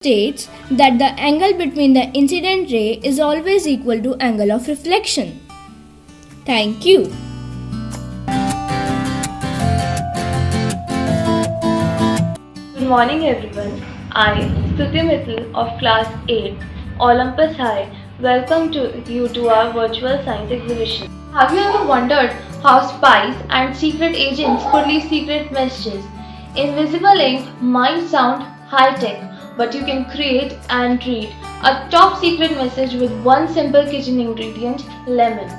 states that the angle between the incident ray is always equal to angle of reflection. Thank you. Good morning everyone. I, Stuti Mittal of class 8, Olympus High, welcome you to our virtual science exhibition. Have you ever wondered how spies and secret agents could leave secret messages? Invisible ink might sound high-tech, but you can create and read a top secret message with one simple kitchen ingredient, lemon.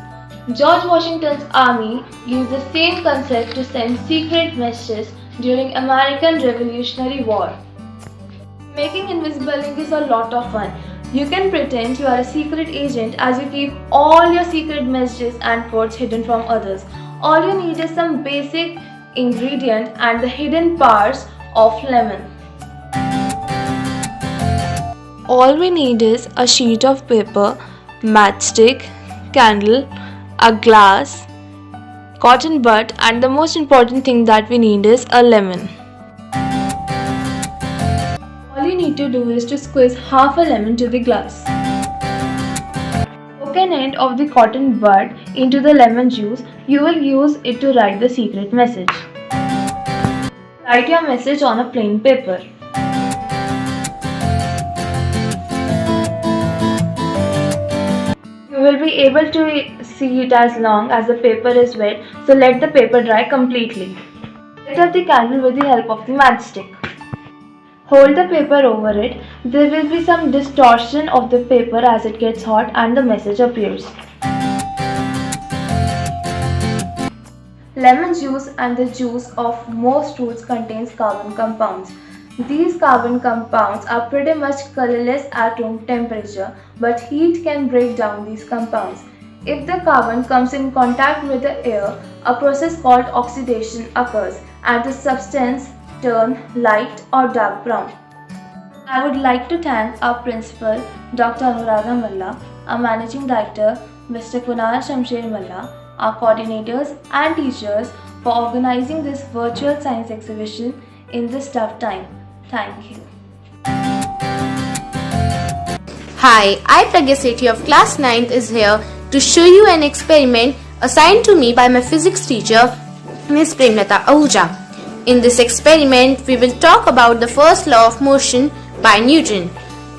George Washington's army used the same concept to send secret messages during American Revolutionary War. Making invisible ink is a lot of fun. You can pretend you are a secret agent as you keep all your secret messages and codes hidden from others. All you need is some basic ingredient and the hidden powers of lemon. All we need is a sheet of paper, matchstick, candle, a glass, cotton bud, and the most important thing that we need is a lemon. All you need to do is to squeeze half a lemon to the glass. Poke an end of the cotton bud into the lemon juice. You will use it to write the secret message. Write your message on a plain paper. You will be able to see it as long as the paper is wet, so let the paper dry completely. Light up the candle with the help of the matchstick. Hold the paper over it. There will be some distortion of the paper as it gets hot and the message appears. Lemon juice and the juice of most fruits contains carbon compounds. These carbon compounds are pretty much colorless at room temperature, but heat can break down these compounds. If the carbon comes in contact with the air, a process called oxidation occurs and the substance turns light or dark brown. I would like to thank our principal, Dr. Anuraga Malla, our managing director, Mr. Kunal Shamsher Malla, our coordinators and teachers for organizing this virtual science exhibition in this tough time. Thank you. Hi, I Pragya Sethi of class 9th is here to show you an experiment assigned to me by my physics teacher, Ms. Premlata Ahuja. In this experiment, we will talk about the first law of motion by Newton.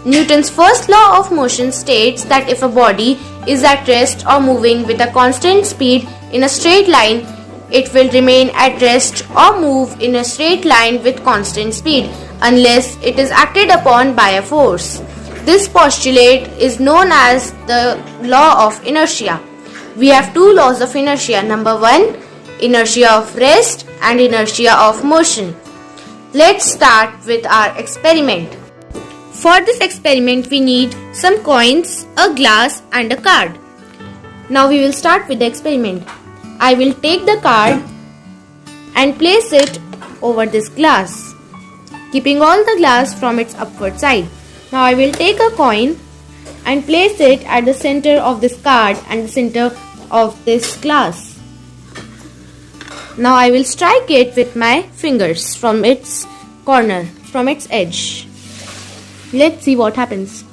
Newton's first law of motion states that if a body is at rest or moving with a constant speed in a straight line, it will remain at rest or move in a straight line with constant speed unless it is acted upon by a force. This postulate is known as the law of inertia. We have two laws of inertia. Number 1, inertia of rest and inertia of motion. Let's start with our experiment. For this experiment, we need some coins, a glass and a card. Now we will start with the experiment. I will take the card and place it over this glass, keeping all the glass from its upward side. Now I will take a coin and place it at the center of this card and the center of this glass. Now I will strike it with my fingers from its corner, from its edge. Let's see what happens.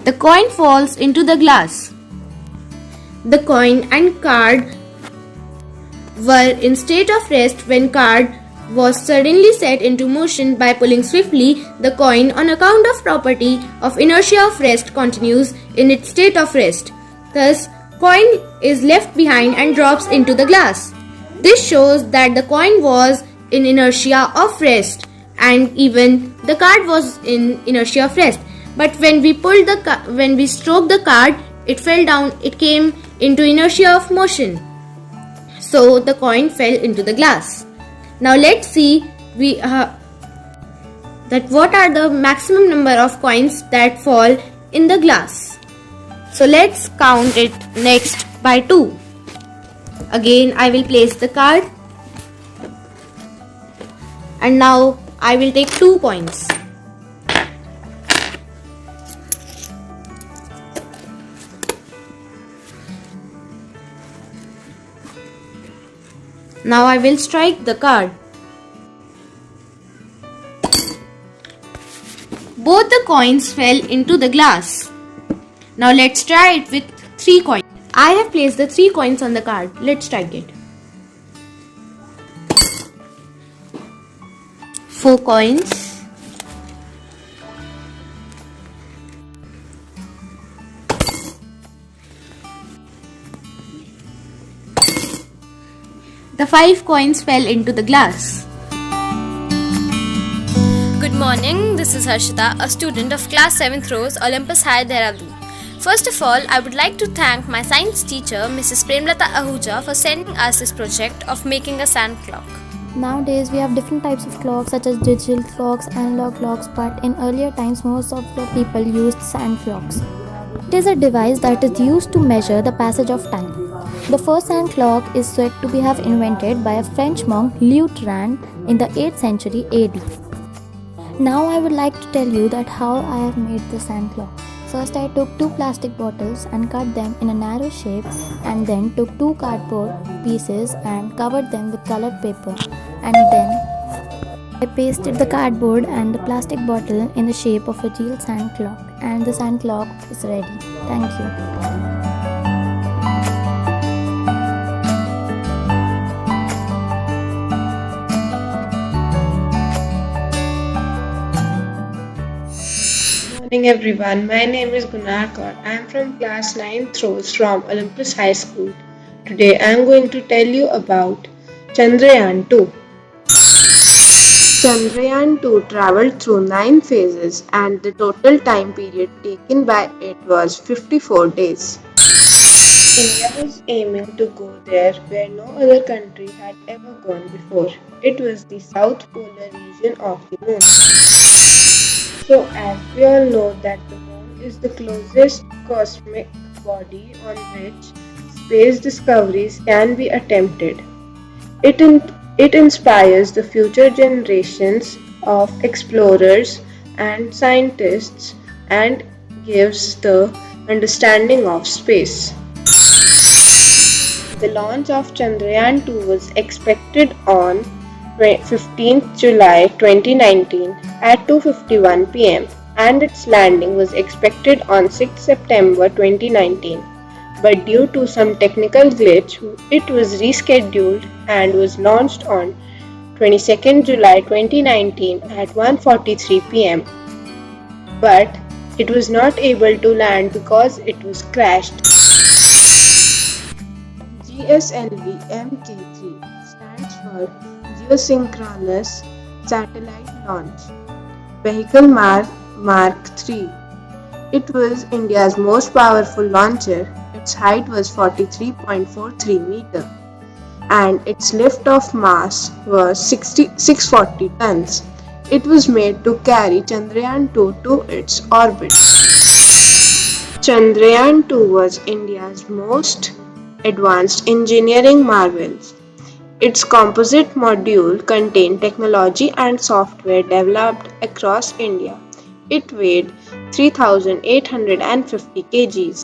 The coin falls into the glass. The coin and card were in state of rest when card was suddenly set into motion by pulling swiftly the coin. On account of property of inertia of rest continues in its state of rest. Thus, coin is left behind and drops into the glass. This shows that the coin was in inertia of rest and even the card was in inertia of rest. But when we stroked the card, it fell down. It came into inertia of motion. So the coin fell into the glass. Now let's see that what are the maximum number of coins that fall in the glass. So let's count it next by 2. Again I will place the card and now I will take 2 coins. Now I will strike the card. Both the coins fell into the glass. Now let's try it with 3 coins. I have placed the 3 coins on the card. Let's try it. 4 coins. The 5 coins fell into the glass. Good morning, this is Harshita, a student of class 7th Rose, Olympus High, Dehradun. First of all, I would like to thank my science teacher, Mrs. Premlata Ahuja, for sending us this project of making a sand clock. Nowadays, we have different types of clocks such as digital clocks, analog clocks, but in earlier times, most of the people used sand clocks. It is a device that is used to measure the passage of time. The first sand clock is said to have invented by a French monk, Leutran, in the 8th century AD. Now I would like to tell you that how I have made the sand clock. First I took 2 plastic bottles and cut them in a narrow shape, and then took 2 cardboard pieces and covered them with colored paper, and then I pasted the cardboard and the plastic bottle in the shape of a real sand clock, and the sand clock is ready. Thank you. Good morning everyone, my name is Gunar Kaur. I am from class 9th Rose from Olympus High School. Today I am going to tell you about Chandrayaan 2. Chandrayaan 2 travelled through 9 phases and the total time period taken by it was 54 days. India was aiming to go there where no other country had ever gone before. It was the South Polar region of the moon. So as we all know that the moon is the closest cosmic body on which space discoveries can be attempted. It inspires the future generations of explorers and scientists and gives the understanding of space. The launch of Chandrayaan 2 was expected on 15th July 2019 at 2:51 pm and its landing was expected on 6th September 2019, but due to some technical glitch it was rescheduled and was launched on 22nd July 2019 at 1:43 pm, but it was not able to land because it was crashed. GSLV Mk3 stands for Geosynchronous Satellite Launch Vehicle Mark III. It was India's most powerful launcher. Its height was 43.43 meter and its lift-off mass was 640 tons. It was made to carry Chandrayaan 2 to its orbit. Chandrayaan 2 was India's most advanced engineering marvels. Its composite module contained technology and software developed across India. It weighed 3,850 kgs.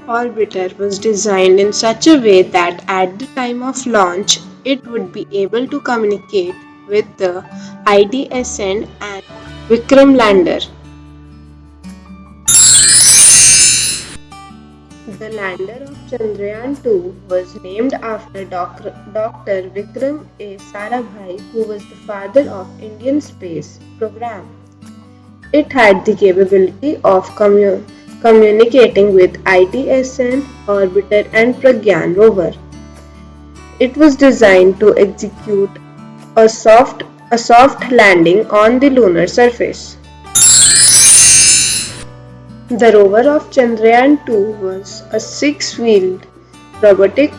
Orbiter was designed in such a way that at the time of launch, it would be able to communicate with the IDSN and Vikram lander. The lander of Chandrayaan 2 was named after Dr. Vikram A. Sarabhai, who was the father of Indian space program. It had the capability of communicating with ITSN, Orbiter and Pragyan rover. It was designed to execute a soft landing on the lunar surface. The rover of Chandrayaan 2 was a 6-wheeled robotic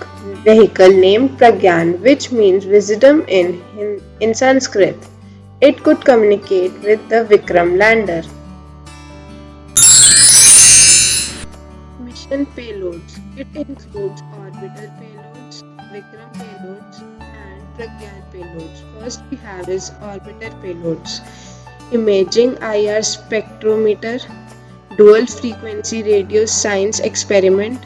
vehicle named Pragyan, which means wisdom in Sanskrit. It could communicate with the Vikram lander. Mission payloads. It includes orbital payloads, Vikram payloads and Pragyan payloads. First we have is orbiter payloads. Imaging IR spectrometer, dual frequency radio science experiment,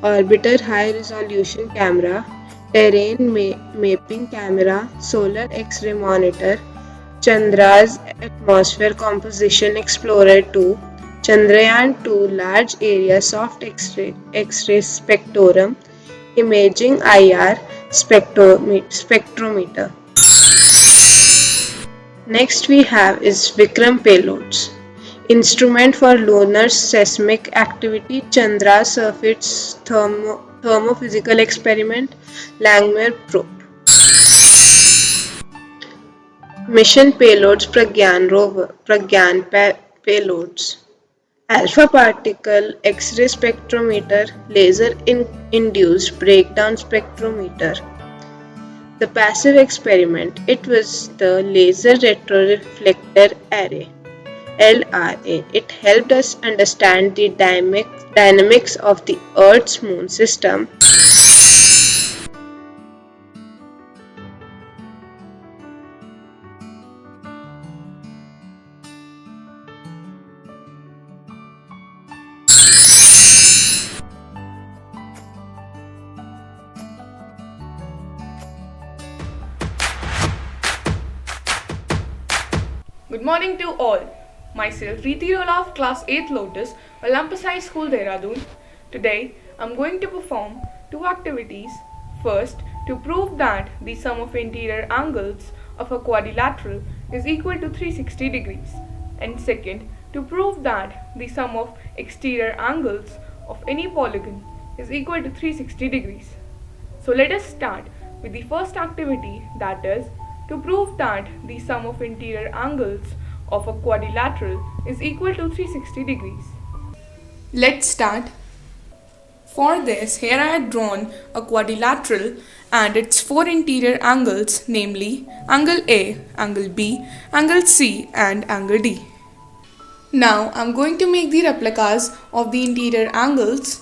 orbiter high resolution camera, terrain mapping camera, solar X-ray monitor, Chandra's atmosphere composition explorer 2, Chandrayaan-2 large area soft X-ray spectrum, imaging IR spectrometer. Next we have is Vikram payloads. Instrument for lunar seismic activity, Chandra surface thermophysical experiment, Langmuir probe. Mission payloads, Pragyan rover, payloads. Alpha particle X-ray spectrometer, laser induced breakdown spectrometer. The passive experiment, it was the laser retroreflector array. LRA. It helped us understand the dynamics of the Earth's moon system. Good morning to all. Myself Preeti Rola of Class 8th Lotus, Olympus High School, Dehradun. Today, I'm going to perform two activities. First, to prove that the sum of interior angles of a quadrilateral is equal to 360 degrees. And second, to prove that the sum of exterior angles of any polygon is equal to 360 degrees. So let us start with the first activity, that is, to prove that the sum of interior angles of a quadrilateral is equal to 360 degrees. Let's start. For this, here I have drawn a quadrilateral and its four interior angles, namely angle A, angle B, angle C and angle D. Now I'm going to make the replicas of the interior angles.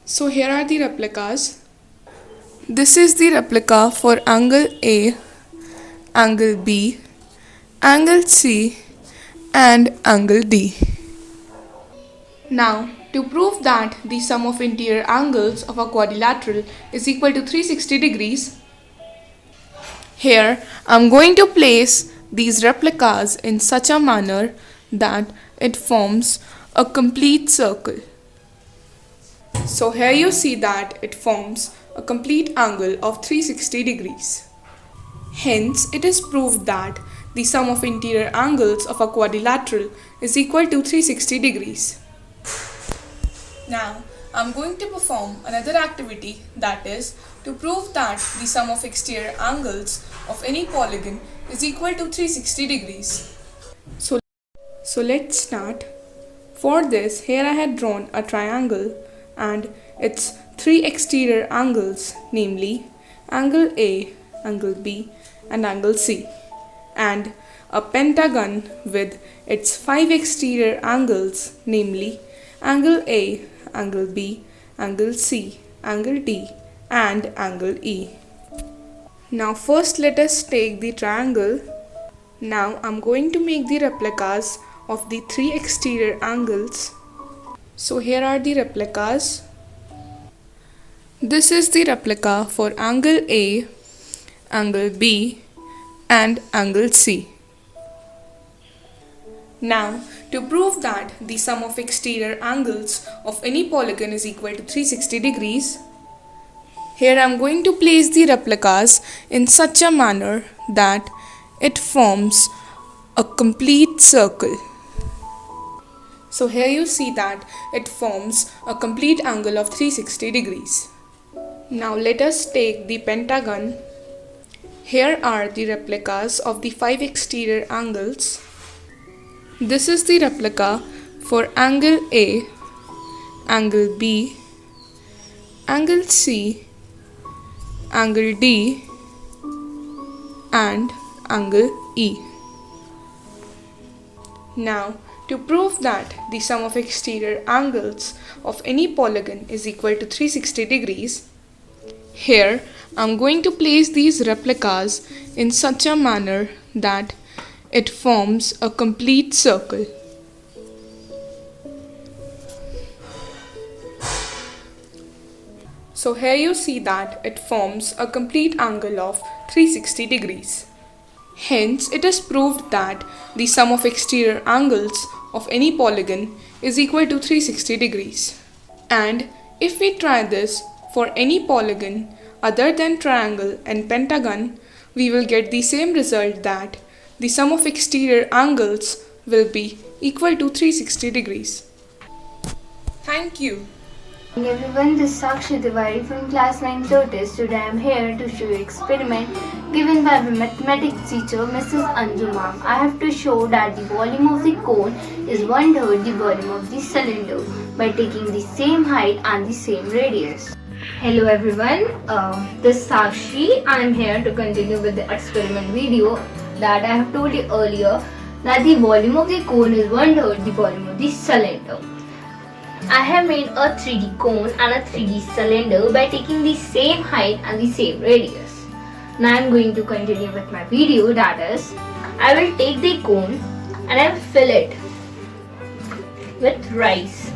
So here are the replicas. This is the replica for angle A, angle B, angle C and angle D. Now, to prove that the sum of interior angles of a quadrilateral is equal to 360 degrees, here I am going to place these replicas in such a manner that it forms a complete circle. So here you see that it forms a complete angle of 360 degrees. Hence, it is proved that the sum of interior angles of a quadrilateral is equal to 360 degrees. Now, I am going to perform another activity, that is, to prove that the sum of exterior angles of any polygon is equal to 360 degrees. So let's start. For this, here I had drawn a triangle and its three exterior angles, namely angle A, angle B and angle C, and a pentagon with its five exterior angles, namely angle A, angle B, angle C, angle D and angle E. Now first let us take the triangle. Now I'm going to make the replicas of the three exterior angles. So here are the replicas. This is the replica for angle A, angle B and angle C. Now, to prove that the sum of exterior angles of any polygon is equal to 360 degrees, here I am going to place the replicas in such a manner that it forms a complete circle. So here you see that it forms a complete angle of 360 degrees. Now let us take the pentagon. Here are the replicas of the five exterior angles. This is the replica for angle A, angle B, angle C, angle D and angle E. Now, to prove that the sum of exterior angles of any polygon is equal to 360 degrees, here I am going to place these replicas in such a manner that it forms a complete circle. So here you see that it forms a complete angle of 360 degrees. Hence, it is proved that the sum of exterior angles of any polygon is equal to 360 degrees. And if we try this for any polygon other than triangle and pentagon, we will get the same result, that the sum of exterior angles will be equal to 360 degrees. Thank you. Hey everyone, this is Sakshi Tiwari from class 9 Lotus. Today I am here to show you experiment given by my mathematics teacher Mrs. Anju ma'am. I have to show that the volume of the cone is 1/3 the volume of the cylinder by taking the same height and the same radius. Hello everyone, this is Sakshi. I am here to continue with the experiment video that I have told you earlier, that the volume of the cone is 1/3 the volume of the cylinder. I have made a 3D cone and a 3D cylinder by taking the same height and the same radius. Now I am going to continue with my video, that is, I will take the cone and I will fill it with rice.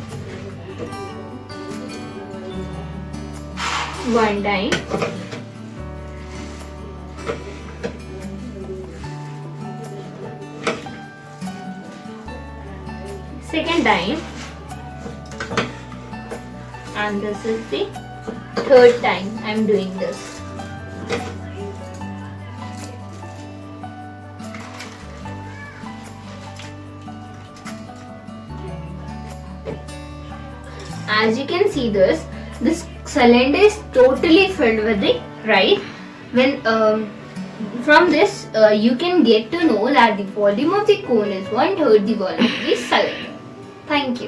One time. Second time. And this is the third time I am doing this. As you can see this cylinder is totally filled with the rice. When from this you can get to know that the volume of the cone is 1/3 the volume of the cylinder. Thank you.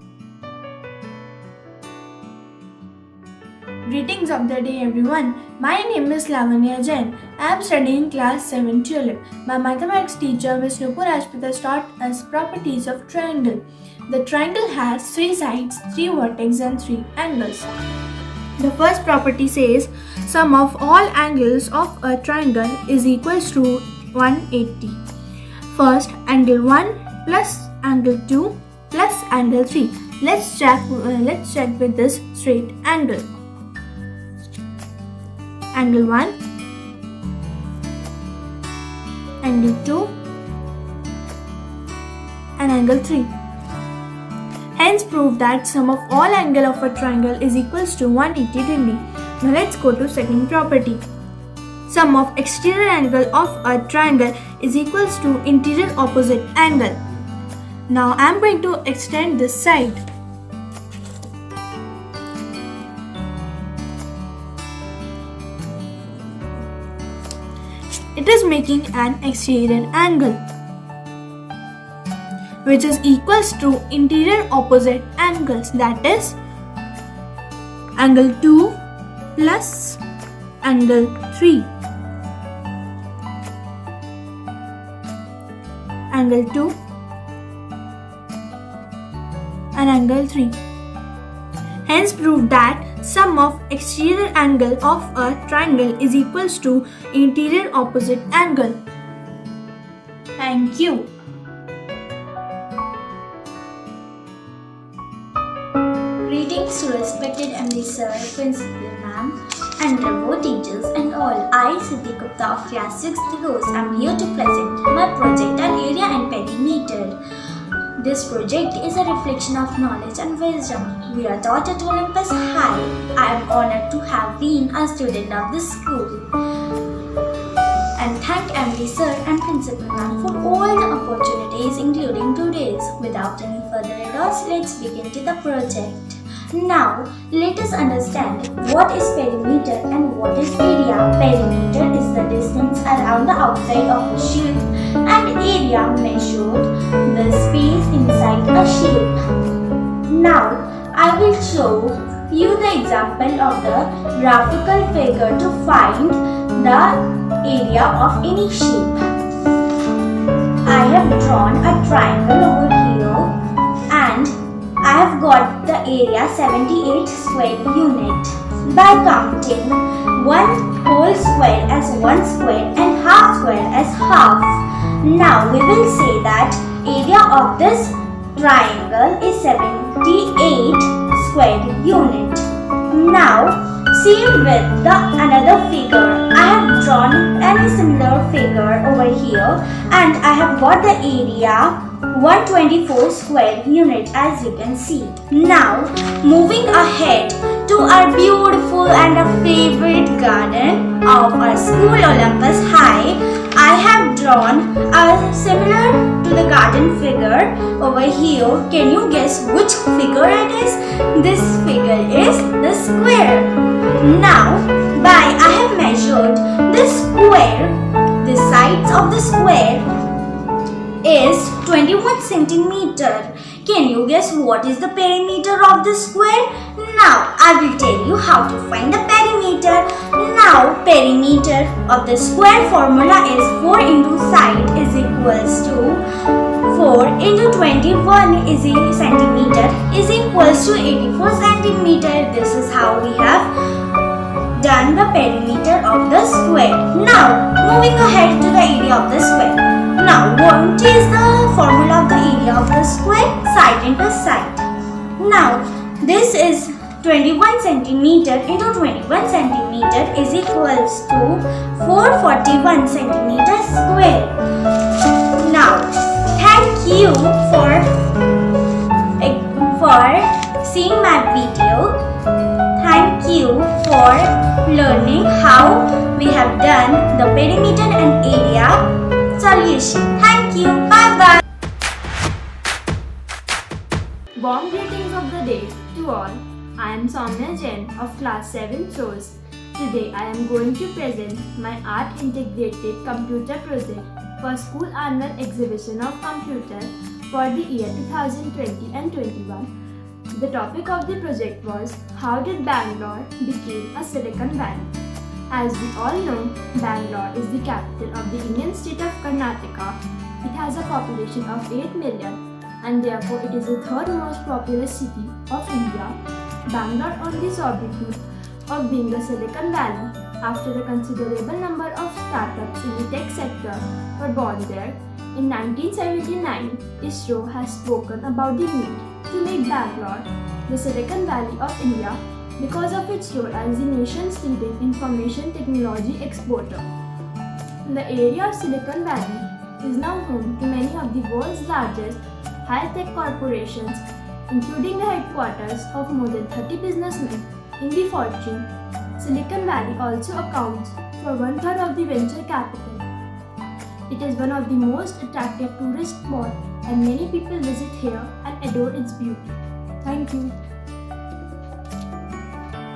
Greetings of the day everyone. My name is Lavanya Jain. I am studying class 7 Tulip. My mathematics teacher Ms. Nupur Rajput taught us properties of triangle. The triangle has 3 sides, 3 vertices and 3 angles. The first property says sum of all angles of a triangle is equals to 180. First, angle 1 plus angle 2 plus angle 3. Let's check with this straight angle. Angle 1, angle 2 and angle 3. Hence prove that sum of all angle of a triangle is equals to 180 degree. Now let's go to second property. Sum of exterior angle of a triangle is equals to interior opposite angle. Now I am going to extend this side. It is making an exterior angle, which is equals to interior opposite angles, that is angle 2 plus angle 3. Angle 2 and angle 3. Hence prove that sum of exterior angle of a triangle is equals to interior opposite angle. Thank you. Greetings to respected MD Sir, Principal Ma'am, and remote teachers and all. I, Siddhi Gupta of class 6th Rose, am here to present my project on area and perimeter. This project is a reflection of knowledge and wisdom. We are taught at Olympus High. I am honored to have been a student of this school. And thank MD Sir and Principal Ma'am for all the opportunities, including today's. Without any further ado, let's begin to the project. Now, let us understand what is perimeter and what is area. Perimeter is the distance around the outside of a shape, and area measured the space inside a shape. Now, I will show you the example of the graphical figure to find the area of any shape. I have drawn a triangle over here, and I have got the area 78 square unit. By counting one whole square as one square and half square as half. Now we will say that area of this triangle is 78 square unit. Now Same with the another figure. I have drawn any similar figure over here and I have got the area 124 square unit as you can see. Now moving ahead to our beautiful and a favorite garden of our school Olympus High, I have drawn a similar to the garden figure over here. Can you guess which figure it is? This figure is the square. Now I have measured this square. The sides of the square is 21 centimeter. Can you guess what is the perimeter of the square? Now I will tell you how to find the perimeter. Now perimeter of the square formula is 4 into side is equals to 4 into 21 is a centimeter is equals to 84 centimeter. This is how we have done the perimeter of the square. Now moving ahead to the area of the square. Now what is the formula of the area of the square? Side into side. Now this is 21 centimeter into 21 centimeter is equals to 441 centimeter square. Now thank you for seeing my video. Thank you for learning how we have done the perimeter and area solution. Thank you. Bye bye. Warm greetings of the day to all. I am Soumya Jain of class 7th Rose. Today I am going to present my art integrated computer project for school annual exhibition of computer for the year 2020 and 21. The topic of the project was how did Bangalore became a Silicon Valley. As we all know, Bangalore is the capital of the Indian state of Karnataka. It has a population of 8 million and therefore it is the third most populous city of India. Bangalore earned the sobriquet of being the Silicon Valley after a considerable number of startups in the tech sector were born there. In 1979, ISRO has spoken about the need to make Bangalore the Silicon Valley of India because of its role as the nation's leading information technology exporter. The area of Silicon Valley is now home to many of the world's largest high-tech corporations, including the headquarters of more than 30 businessmen in the fortune. Silicon Valley also accounts for 1/3 of the venture capital. It is one of the most attractive tourist spots and many people visit here and adore its beauty. Thank you.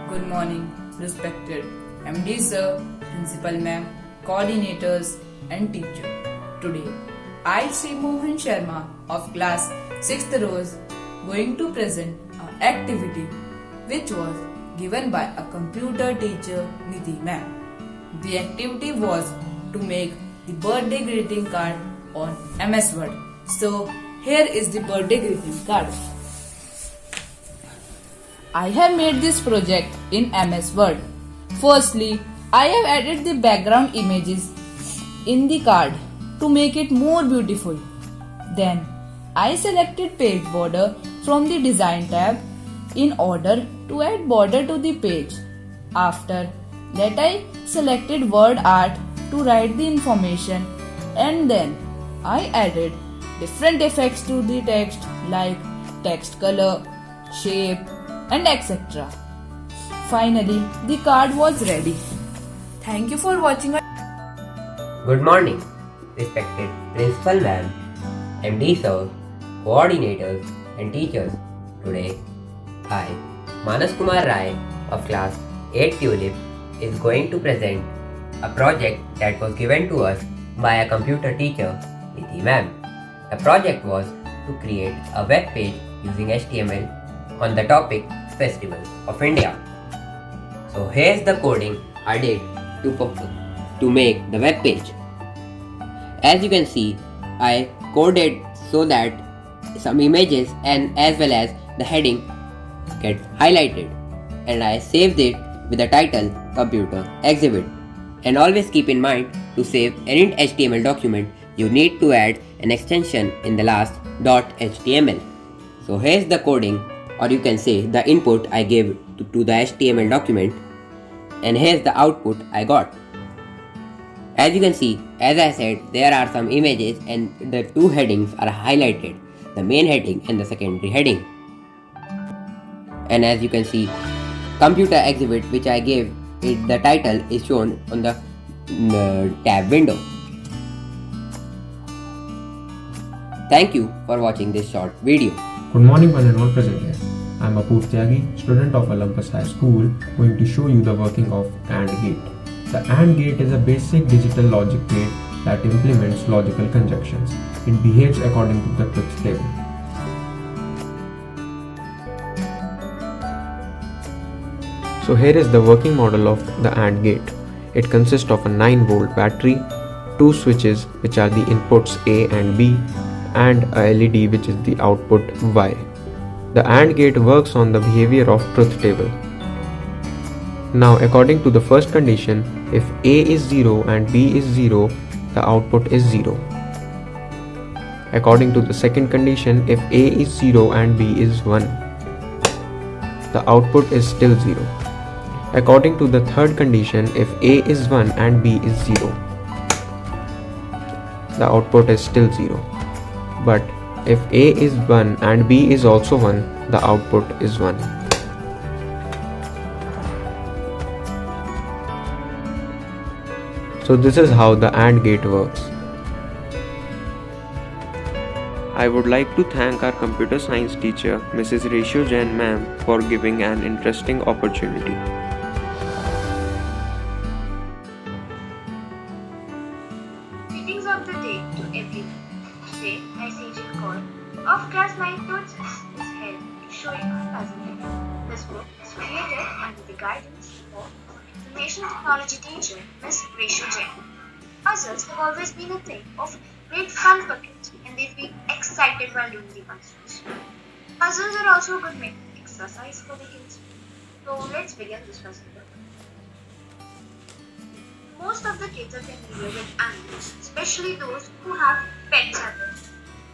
Good morning, respected MD Sir, Principal Ma'am, coordinators and teacher. Today, I, Sri Mohan Sharma of class 6th Rose, going to present an activity which was given by a computer teacher Nidhi Ma'am. The activity was to make the birthday greeting card on MS Word. So, here is the birthday greeting card. I have made this project in MS Word. Firstly, I have added the background images in the card to make it more beautiful. Then, I selected page border from the design tab in order to add border to the page. After that, I selected word art to write the information and then I added different effects to the text like text color, shape and etc. Finally, the card was ready. Thank you for watching. Good morning, respected Principal Ma'am, MD Sir, coordinators and teachers. Today, I, Manas Kumar Rai of class 8 Tulip, is going to present a project that was given to us by a computer teacher, Nidhi Ma'am. The project was to create a web page using HTML on the topic Festival of India. So here's the coding I did to make the web page. As you can see, I coded so that some images and as well as the heading get highlighted, and I saved it with the title Computer Exhibit. And always keep in mind to save any HTML document, you need to add an extension in the last .html. So here's the coding, or you can say the input I gave to the HTML document. And here's the output I got. As you can see, as I said, there are some images and the two headings are highlighted, the main heading and the secondary heading. And as you can see, computer exhibit which I gave it the title is shown on the tab window. Thank you for watching this short video. Good morning one and all present here. I am Apur Tyagi, student of Olympus High School, going to show you the working of AND gate. The AND gate is a basic digital logic gate that implements logical conjunctions. It behaves according to the truth table. So here is the working model of the AND gate. It consists of a 9-volt battery, 2 switches which are the inputs A and B, and a LED which is the output Y. The AND gate works on the behavior of truth table. Now according to the first condition, if A is 0 and B is 0, the output is 0. According to the second condition, if A is 0 and B is 1, the output is still 0. According to the third condition, if A is 1 and B is 0, the output is still 0. But if A is 1 and B is also 1, the output is 1. So this is how the AND gate works. I would like to thank our computer science teacher, Mrs. Ratio Jain ma'am, for giving an interesting opportunity. Greetings of the day to everyone. Today, my CG call of class 9 notes is held to show you a puzzle game. This book is created under the guidance of Information Technology teacher, Ms. Ratio Jain. Puzzles have always been a thing of great fun for kids, and they feel excited while doing the puzzles. Puzzles are also a good mental exercise for the kids. So let's begin this puzzle book. Most of the kids are familiar with animals, especially those who have pets at home.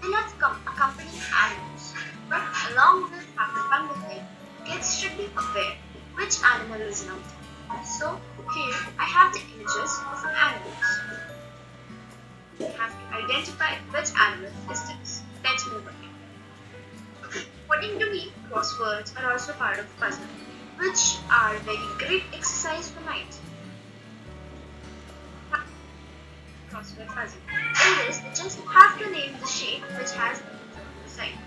They love accompanying animals, but along with having fun with them, kids should be aware which animal is not. So here I have the images of animals. You have to identify which animal is this. Let's move on. According to me, crosswords are also part of the puzzle, which are very great exercise for minds. Crossword puzzle. In this, you just have to name the shape which has the side.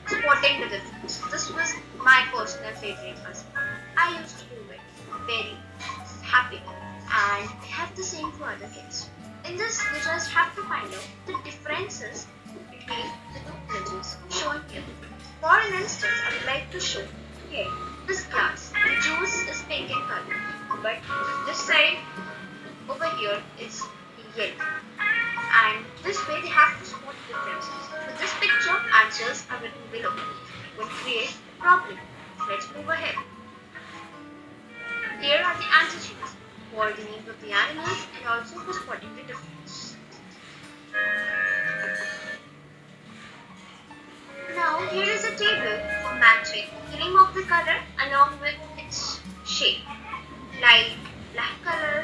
Spotting the difference. This was my personal favorite puzzle. I used to do it very happy, and I have the same for other kids. In this, you just have to find out the differences between the two images shown here. For an instance, I would like to show here this glass. The juice is pink in color, but this side over here is yellow. And this way they have to spot differences. For this picture, answers are written below. Will create a problem. Let's move ahead. Here are the answer sheets for the names of the animals and also for spotting the difference. Now here is a table for matching the name of the color along with its shape. Like black color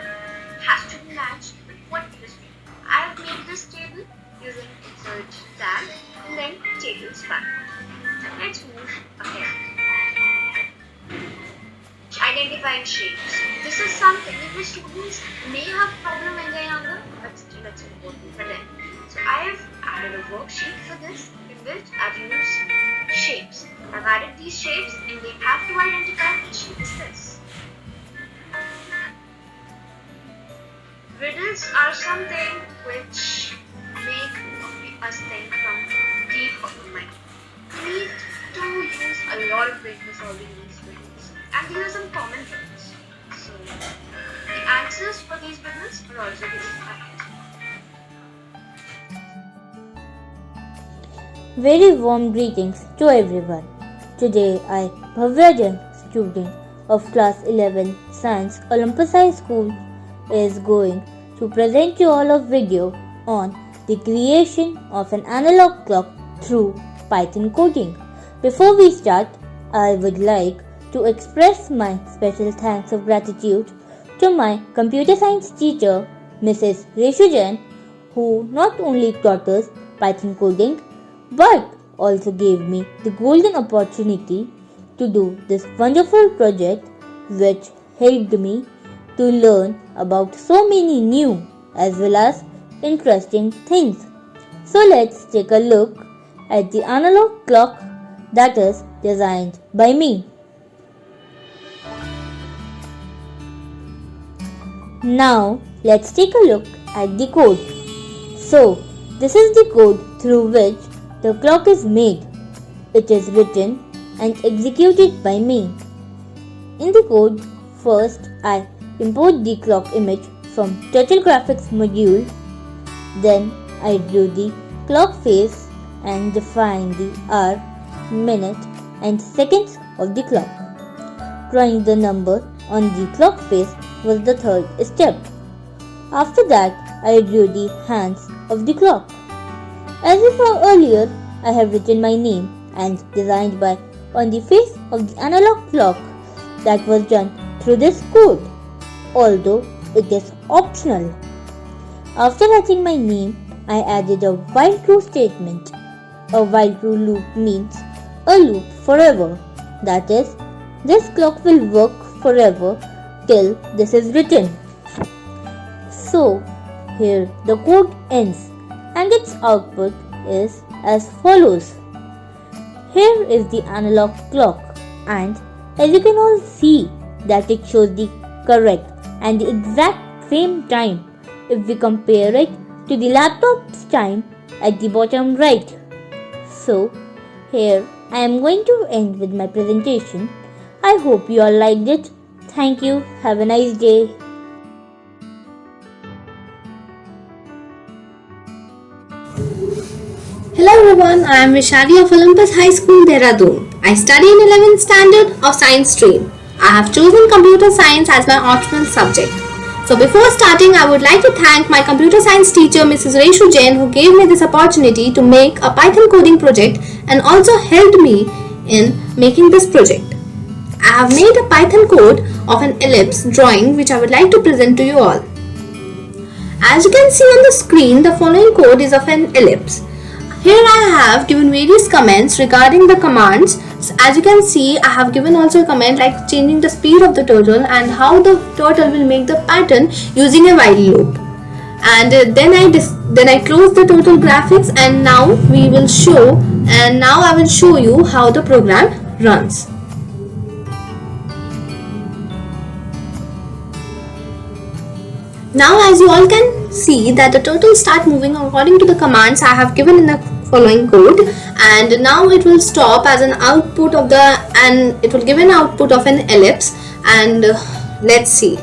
has to be matched with what it is. I have made this table using insert tab and then table span. Let's move ahead. Identifying shapes. This is something that students may have problem when they are younger, but still it's important for them. So I have added a worksheet for this in which I've used shapes. I've added these shapes and they have to identify which shape is this. Riddles are something which make us think from deep of the mind. We need to use a lot of brain for solving these riddles. And these are some common riddles. So the answers for these riddles are also given ahead. Very warm greetings to everyone. Today I, Bhavya Jain, student of class 11 Science, Olympus High School, is going to present you all a video on the creation of an analog clock through Python coding. Before we start, I would like to express my special thanks of gratitude to my computer science teacher, Mrs. Reshujan, who not only taught us Python coding but also gave me the golden opportunity to do this wonderful project, which helped me to learn about so many new as well as interesting things. So let's take a look at the analog clock that is designed by me. Now let's take a look at the code. So this is the code through which the clock is made. It is written and executed by me. In the code, first I import the clock image from Turtle Graphics module. Then I drew the clock face and define the hour, minute and seconds of the clock. Drawing the number on the clock face was the third step. After that, I drew the hands of the clock. As we saw earlier, I have written my name and designed by on the face of the analog clock. That was done through this code, although it is optional. After writing my name, I added a while true statement. A while true loop means a loop forever. That is, this clock will work forever till this is written. So, here the code ends and its output is as follows. Here is the analog clock, and as you can all see that it shows the correct and the exact same time if we compare it to the laptop's time at the bottom right. So here I am going to end with my presentation. I hope you all liked it. Thank you. Have a nice day. Hello everyone, I am Vishali of Olympus High School, Dehradun. I study in 11th standard of science stream. I have chosen computer science as my optional subject. So before starting, I would like to thank my computer science teacher Mrs. Reshu Jain, who gave me this opportunity to make a Python coding project and also helped me in making this project. I have made a Python code of an ellipse drawing which I would like to present to you all. As you can see on the screen, the following code is of an ellipse. Here I have given various comments regarding the commands. So as you can see, I have given also a comment like changing the speed of the turtle and how the turtle will make the pattern using a while loop. And then I close the turtle graphics, and now I will show you how the program runs. Now as you all can see that the turtle start moving according to the commands I have given in the following code, and now it will stop as an output of it will give an output of an ellipse, and let's see.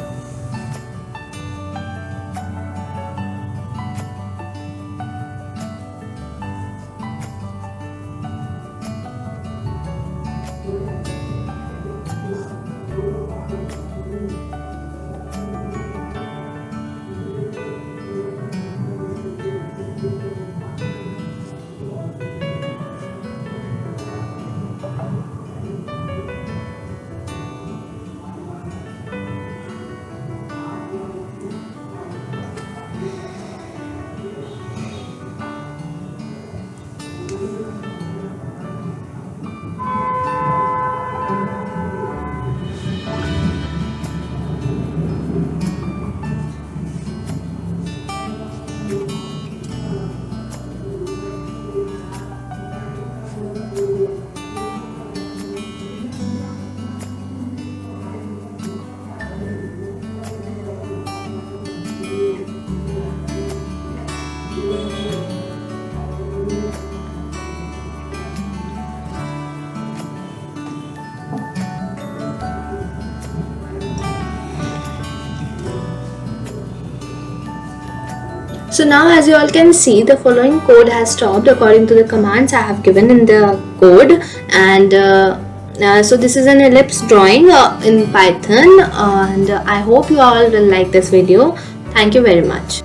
So now as you all can see, the following code has stopped according to the commands I have given in the code, and so this is an ellipse drawing in Python, and I hope you all will like this video. Thank you very much.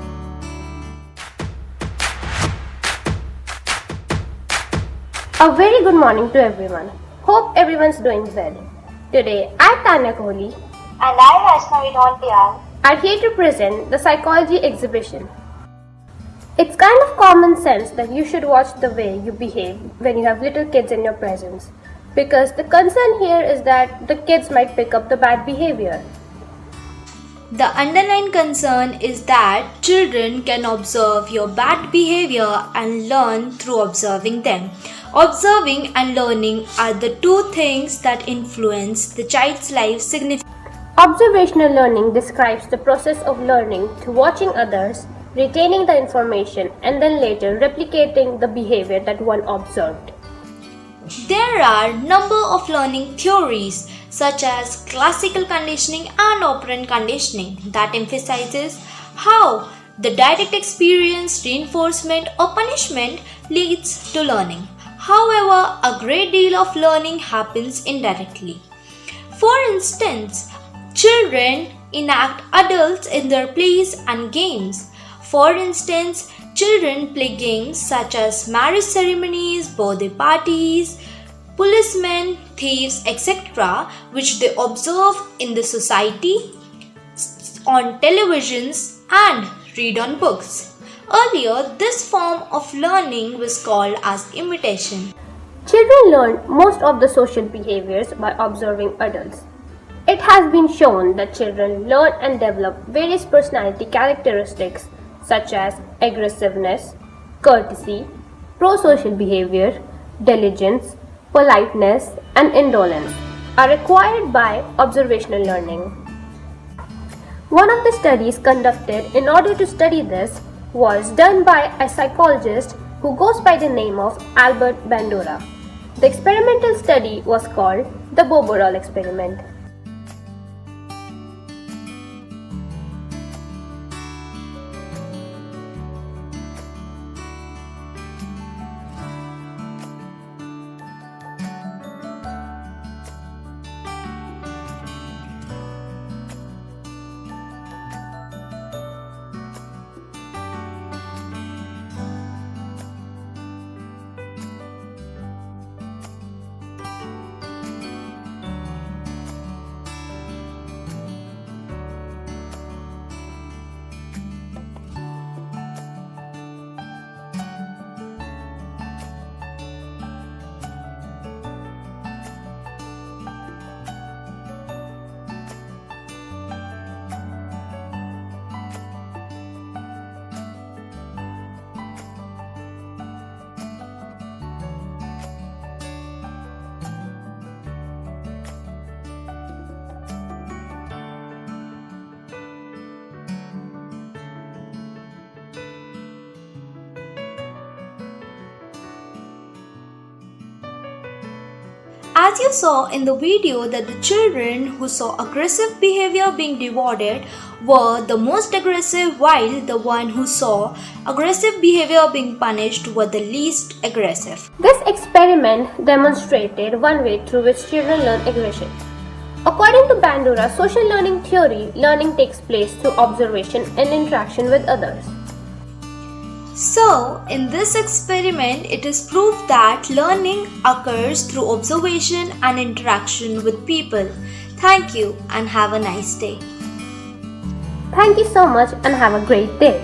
A very good morning to everyone. Hope everyone's doing well. Today, I, Tanya Kohli, And I, Vaishnavi Dhontial, are here to present the psychology exhibition. It's kind of common sense that you should watch the way you behave when you have little kids in your presence, because the concern here is that the kids might pick up the bad behavior. The underlying concern is that children can observe your bad behavior and learn through observing them. Observing and learning are the two things that influence the child's life significantly. Observational learning describes the process of learning through watching others, retaining the information, and then later replicating the behavior that one observed. There are a number of learning theories such as classical conditioning and operant conditioning that emphasizes how the direct experience, reinforcement or punishment leads to learning. However, a great deal of learning happens indirectly. For instance, children enact adults in their plays and games. For instance, children play games such as marriage ceremonies, birthday parties, policemen, thieves, etc., which they observe in the society, on televisions, and read on books. Earlier, this form of learning was called as imitation. Children learn most of the social behaviors by observing adults. It has been shown that children learn and develop various personality characteristics such as aggressiveness, courtesy, pro-social behavior, diligence, politeness, and indolence are acquired by observational learning. One of the studies conducted in order to study this was done by a psychologist who goes by the name of Albert Bandura. The experimental study was called the Bobo-Roll experiment. As you saw in the video that the children who saw aggressive behavior being rewarded were the most aggressive, while the one who saw aggressive behavior being punished were the least aggressive. This experiment demonstrated one way through which children learn aggression. According to Bandura's social learning theory, learning takes place through observation and interaction with others. So, in this experiment, it is proved that learning occurs through observation and interaction with people. Thank you and have a nice day. Thank you so much and have a great day.